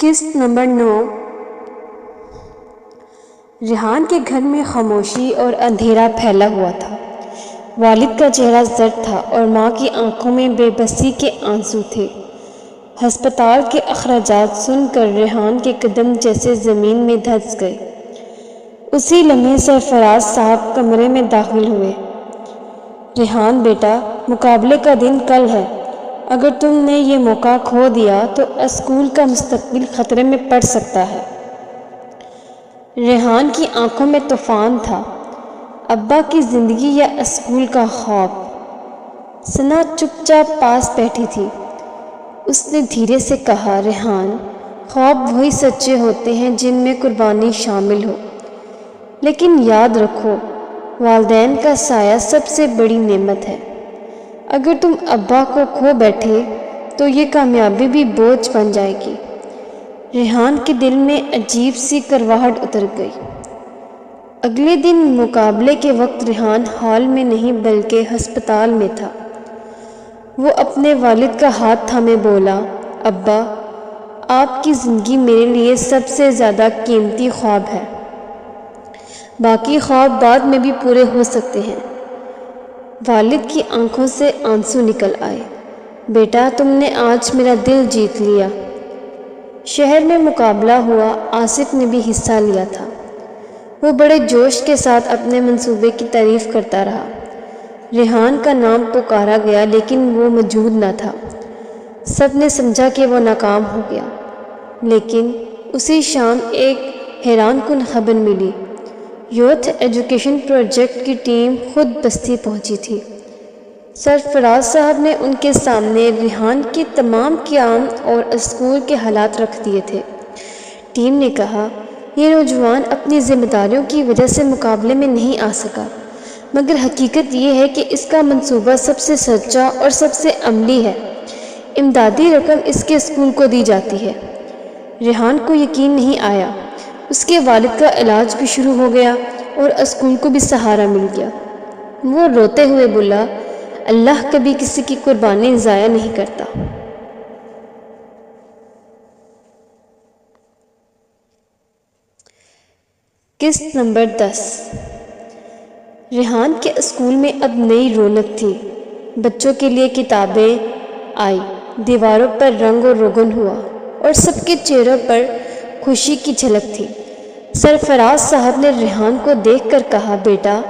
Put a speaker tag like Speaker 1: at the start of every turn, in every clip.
Speaker 1: قسط نمبر 9۔ ریحان کے گھر میں خاموشی اور اندھیرا پھیلا ہوا تھا۔ والد کا چہرہ زرد تھا اور ماں کی آنکھوں میں بے بسی کے آنسو تھے۔ ہسپتال کے اخراجات سن کر ریحان کے قدم جیسے زمین میں دھنس گئے۔ اسی لمحے سرفراز صاحب کمرے میں داخل ہوئے۔ ریحان بیٹا، مقابلے کا دن کل ہے۔ اگر تم نے یہ موقع کھو دیا تو اسکول کا مستقبل خطرے میں پڑ سکتا ہے۔ ریحان کی آنکھوں میں طوفان تھا۔ ابا کی زندگی یا اسکول کا خواب؟ ثنا چپ چاپ پاس بیٹھی تھی۔ اس نے دھیرے سے کہا، ریحان، خواب وہی سچے ہوتے ہیں جن میں قربانی شامل ہو، لیکن یاد رکھو، والدین کا سایہ سب سے بڑی نعمت ہے۔ اگر تم ابا کو کھو بیٹھے تو یہ کامیابی بھی بوجھ بن جائے گی۔ ریحان کے دل میں عجیب سی کرواہٹ اتر گئی۔ اگلے دن مقابلے کے وقت ریحان ہال میں نہیں بلکہ ہسپتال میں تھا۔ وہ اپنے والد کا ہاتھ تھامے بولا، ابا، آپ کی زندگی میرے لیے سب سے زیادہ قیمتی خواب ہے۔ باقی خواب بعد میں بھی پورے ہو سکتے ہیں۔ والد کی آنکھوں سے آنسو نکل آئے۔ بیٹا، تم نے آج میرا دل جیت لیا۔ شہر میں مقابلہ ہوا، آصف نے بھی حصہ لیا تھا۔ وہ بڑے جوش کے ساتھ اپنے منصوبے کی تعریف کرتا رہا۔ ریحان کا نام پکارا گیا لیکن وہ موجود نہ تھا۔ سب نے سمجھا کہ وہ ناکام ہو گیا، لیکن اسی شام ایک حیران کن خبر ملی۔ یوتھ ایجوکیشن پروجیکٹ کی ٹیم خود بستی پہنچی تھی۔ سرفراز صاحب نے ان کے سامنے ریحان کے تمام قیام اور اسکول کے حالات رکھ دیے تھے۔ ٹیم نے کہا، یہ نوجوان اپنی ذمہ داریوں کی وجہ سے مقابلے میں نہیں آ سکا، مگر حقیقت یہ ہے کہ اس کا منصوبہ سب سے سچا اور سب سے عملی ہے۔ امدادی رقم اس کے اسکول کو دی جاتی ہے۔ ریحان کو یقین نہیں آیا۔ اس کے والد کا علاج بھی شروع ہو گیا اور اسکول کو بھی سہارا مل گیا۔ وہ روتے ہوئے بولا، اللہ کبھی کسی کی قربانی ضائع نہیں کرتا۔ قسط نمبر 10۔ ریحان کے اسکول میں اب نئی رونق تھی۔ بچوں کے لیے کتابیں آئی، دیواروں پر رنگ و روگن ہوا اور سب کے چہروں پر خوشی کی جھلک تھی۔ سرفراز صاحب نے ریحان کو دیکھ کر کہا، بیٹا،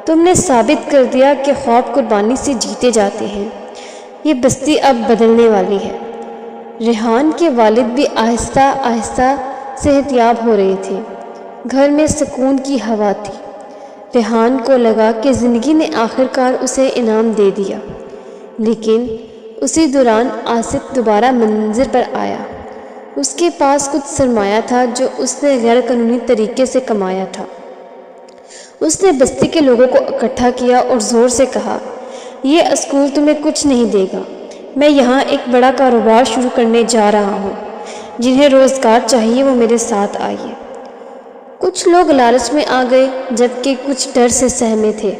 Speaker 1: تم نے ثابت کر دیا کہ خواب قربانی سے جیتے جاتے ہیں۔ یہ بستی اب بدلنے والی ہے۔ ریحان کے والد بھی آہستہ آہستہ صحتیاب ہو رہے تھے۔ گھر میں سکون کی ہوا تھی۔ ریحان کو لگا کہ زندگی نے آخرکار اسے انعام دے دیا، لیکن اسی دوران آصف دوبارہ منظر پر آیا۔ اس کے پاس کچھ سرمایہ تھا جو اس نے غیر قانونی طریقے سے کمایا تھا۔ اس نے بستی کے لوگوں کو اکٹھا کیا اور زور سے کہا، یہ اسکول تمہیں کچھ نہیں دے گا۔ میں یہاں ایک بڑا کاروبار شروع کرنے جا رہا ہوں۔ جنہیں روزگار چاہیے وہ میرے ساتھ آئیے۔ کچھ لوگ لالچ میں آ گئے جبکہ کچھ ڈر سے سہمے تھے۔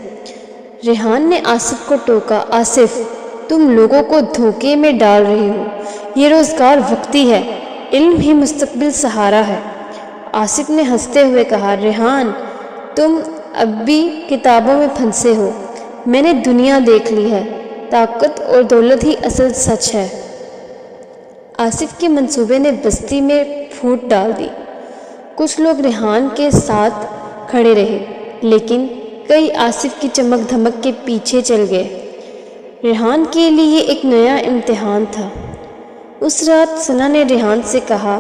Speaker 1: ریحان نے آصف کو ٹوکا، آصف، تم لوگوں کو دھوکے میں ڈال رہے ہو۔ یہ روزگار وقتی ہے، علم ہی مستقبل سہارا ہے۔ آصف نے ہنستے ہوئے کہا، ریحان، تم اب بھی کتابوں میں پھنسے ہو۔ میں نے دنیا دیکھ لی ہے۔ طاقت اور دولت ہی اصل سچ ہے۔ آصف کے منصوبے نے بستی میں پھوٹ ڈال دی۔ کچھ لوگ ریحان کے ساتھ کھڑے رہے، لیکن کئی آصف کی چمک دھمک کے پیچھے چل گئے۔ ریحان کے لیے یہ ایک نیا امتحان تھا۔ اس رات ثنا نے ریحان سے کہا،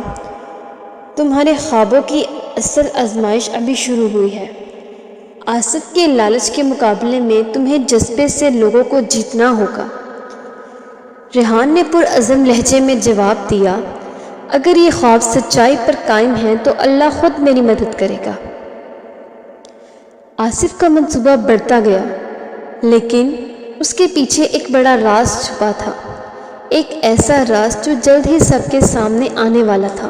Speaker 1: تمہارے خوابوں کی اصل آزمائش ابھی شروع ہوئی ہے۔ آصف کے لالچ کے مقابلے میں تمہیں جذبے سے لوگوں کو جیتنا ہوگا۔ ریحان نے پرعزم لہجے میں جواب دیا، اگر یہ خواب سچائی پر قائم ہے تو اللہ خود میری مدد کرے گا۔ آصف کا منصوبہ بڑھتا گیا، لیکن اس کے پیچھے ایک بڑا راز چھپا تھا۔ ایک ایسا راز جو جلد ہی سب کے سامنے آنے والا تھا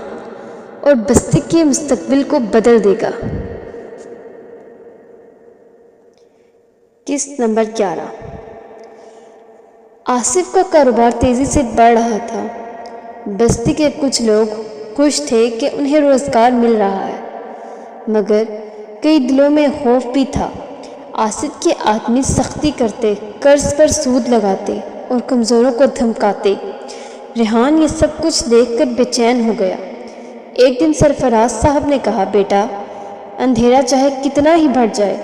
Speaker 1: اور بستی کے مستقبل کو بدل دے گا۔ قسط نمبر 11۔ آصف کا کاروبار تیزی سے بڑھ رہا تھا۔ بستی کے کچھ لوگ خوش تھے کہ انہیں روزگار مل رہا ہے، مگر کئی دلوں میں خوف بھی تھا۔ آصف کے آدمی سختی کرتے، قرض پر سود لگاتے اور کمزوروں کو دھمکاتے۔ ریحان یہ سب کچھ دیکھ کر بے چین ہو گیا۔ ایک دن سرفراز صاحب نے کہا، بیٹا، اندھیرا چاہے کتنا ہی بڑھ جائے،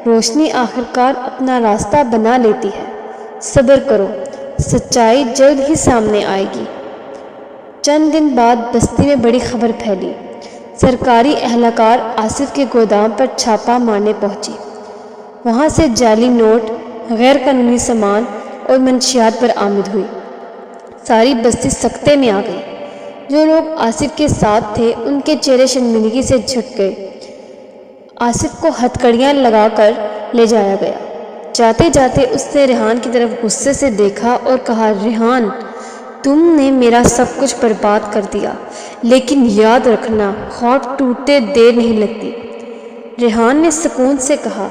Speaker 1: روشنی آخرکار اپنا راستہ بنا لیتی ہے۔ صبر کرو، سچائی جلد ہی سامنے آئے گی۔ چند دن بعد بستی میں بڑی خبر پھیلی۔ سرکاری اہلکار آصف کے گودام پر چھاپا مارنے پہنچے۔ وہاں سے جعلی نوٹ، غیر قانونی سامان اور منشیات برآمد ہوئی۔ ساری بستی سکتے میں آ گئی۔ جو لوگ آصف کے ساتھ تھے ان کے چہرے شرمندگی سے جھک گئے۔ آصف کو ہتھکڑیاں لگا کر لے جایا گیا۔ جاتے جاتے اس نے ریحان کی طرف غصے سے دیکھا اور کہا، ریحان، تم نے میرا سب کچھ برباد کر دیا، لیکن یاد رکھنا، خواب ٹوٹتے دیر نہیں لگتی۔ ریحان نے سکون سے کہا،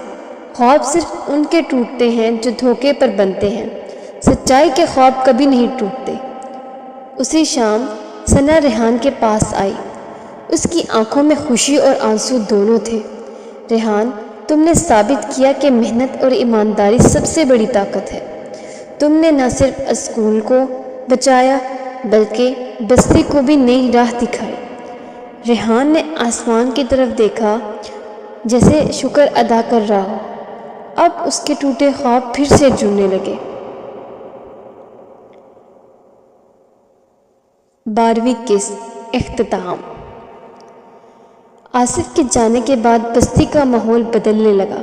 Speaker 1: خواب صرف ان کے ٹوٹتے ہیں جو دھوکے پر بنتے ہیں، سچائی کے خواب کبھی نہیں ٹوٹتے۔ اسی شام ثنا ریحان کے پاس آئی۔ اس کی آنکھوں میں خوشی اور آنسو دونوں تھے۔ ریحان، تم نے ثابت کیا کہ محنت اور ایمانداری سب سے بڑی طاقت ہے۔ تم نے نہ صرف اسکول کو بچایا بلکہ بستی کو بھی نئی راہ دکھائی۔ ریحان نے آسمان کی طرف دیکھا جیسے شکر ادا کر رہا ہو۔ اب اس کے ٹوٹے خواب پھر سے جڑنے لگے۔ 12ویں قسط، اختتام۔ آصف کے جانے کے بعد بستی کا ماحول بدلنے لگا۔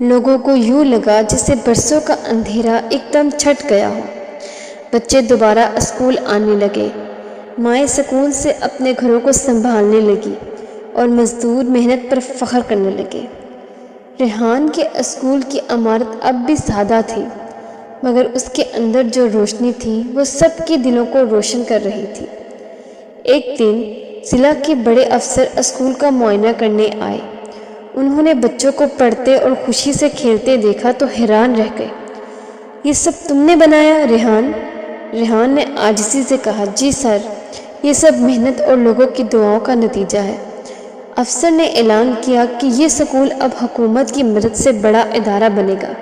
Speaker 1: لوگوں کو یوں لگا جیسے برسوں کا اندھیرا ایک دم چھٹ گیا ہو۔ بچے دوبارہ اسکول آنے لگے، مائیں سکون سے اپنے گھروں کو سنبھالنے لگی اور مزدور محنت پر فخر کرنے لگے۔ ریحان کے اسکول کی عمارت اب بھی سادہ تھی، مگر اس کے اندر جو روشنی تھی وہ سب کے دلوں کو روشن کر رہی تھی۔ ایک دن ضلع کے بڑے افسر اسکول کا معائنہ کرنے آئے۔ انہوں نے بچوں کو پڑھتے اور خوشی سے کھیلتے دیکھا تو حیران رہ گئے۔ یہ سب تم نے بنایا ریحان؟ ریحان نے عاجزی سے کہا، جی سر، یہ سب محنت اور لوگوں کی دعاؤں کا نتیجہ ہے۔ افسر نے اعلان کیا کہ یہ اسکول اب حکومت کی مدد سے بڑا ادارہ بنے گا۔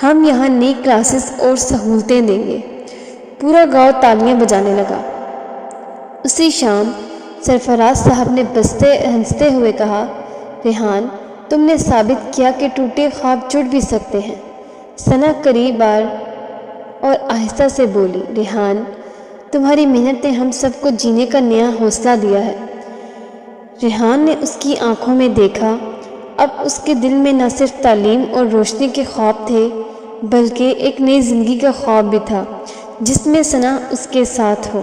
Speaker 1: ہم یہاں نئی کلاسز اور سہولتیں دیں گے۔ پورا گاؤں تالیاں بجانے لگا۔ اسی شام سرفراز صاحب نے ہنستے ہوئے کہا، ریحان، تم نے ثابت کیا کہ ٹوٹے خواب جڑ بھی سکتے ہیں۔ ثنا قریب آئی اور آہستہ سے بولی، ریحان، تمہاری محنت نے ہم سب کو جینے کا نیا حوصلہ دیا ہے۔ ریحان نے اس کی آنکھوں میں دیکھا۔ اب اس کے دل میں نہ صرف تعلیم اور روشنی کے خواب تھے بلکہ ایک نئی زندگی کا خواب بھی تھا جس میں ثنا اس کے ساتھ ہو۔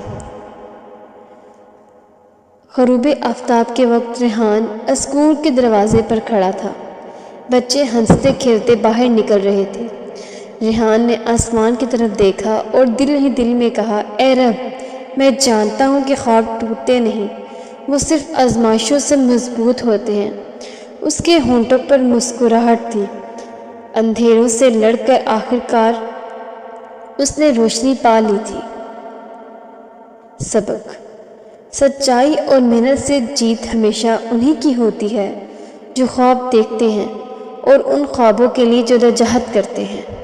Speaker 1: غروب آفتاب کے وقت ریحان اسکول کے دروازے پر کھڑا تھا۔ بچے ہنستے کھیلتے باہر نکل رہے تھے۔ ریحان نے آسمان کی طرف دیکھا اور دل ہی دل میں کہا، اے رب، میں جانتا ہوں کہ خواب ٹوٹتے نہیں، وہ صرف آزمائشوں سے مضبوط ہوتے ہیں۔ اس کے ہونٹوں پر مسکراہٹ تھی۔ اندھیروں سے لڑ کر آخرکار اس نے روشنی پا لی تھی۔ سبق: سچائی اور محنت سے جیت ہمیشہ انہی کی ہوتی ہے جو خواب دیکھتے ہیں اور ان خوابوں کے لیے جدوجہد کرتے ہیں۔